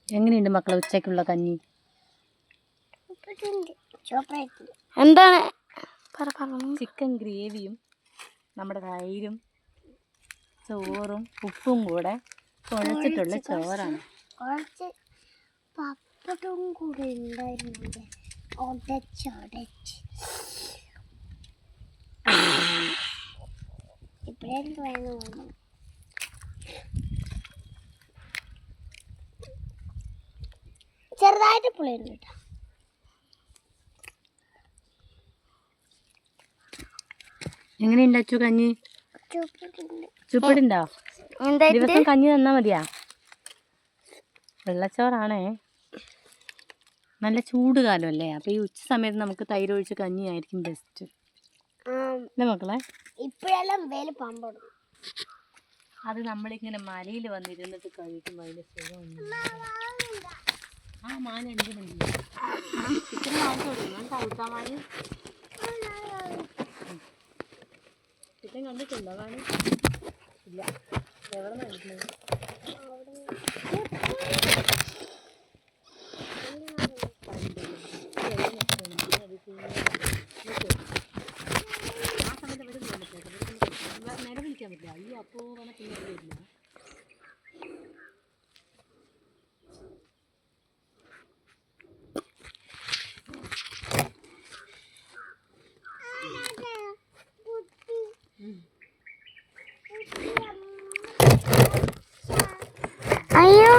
എങ്ങനെയുണ്ട് മക്കളെ ഉച്ചയ്ക്കുള്ള കഞ്ഞി? എന്താണ്? ചിക്കൻ ഗ്രേവിയും നമ്മുടെ തൈരും ചോറും ഉപ്പും കൂടെ കുഴച്ചിട്ടുള്ള ചോറാണ്. കുറച്ച് പപ്പടവും കൂടെ ഉണ്ടായിരുന്നു. ഇപ്പോഴേക്ക് വേണം. ചെറുതായിട്ട് പുളിയുണ്ട് കേട്ടോ. എങ്ങനെയുണ്ട് അച്ചു കഞ്ഞി? ചുപ്പടുണ്ടോ? ദിവസം കഞ്ഞി തന്നാ മതിയാ? വെള്ളച്ചോറാണേ. നല്ല ചൂട് കാലമല്ലേ, അപ്പൊ ഈ ഉച്ച സമയത്ത് നമുക്ക് തൈര് ഒഴിച്ച് കഞ്ഞി ആയിരിക്കും ബെസ്റ്റ് അല്ലേ മക്കളെ? ഇപ്പോഴെല്ലാം വേല പാമ്പോടും. അത് നമ്മളിങ്ങനെ മലയിൽ വന്നിരുന്നിട്ട് കഴിക്കുമ്പോൾ അതിന്റെ സുഖമൊന്നും. ആ മാൻ എന്തിനുണ്ട് ചിക്കൻ വാങ്ങിച്ചോടുന്നു കൗത്താമാന്. ചിക്കൻ കണ്ടിട്ടുണ്ടോ? കാണും ഇല്ല. എവിടെ നിന്നാണ്? ആ സമയത്ത് ഇവിടെ നിലവിളിക്കാൻ പറ്റില്ല. അയ്യോ അപ്പോ വേണ പിന്നെ വരില്ല. അയ്യോ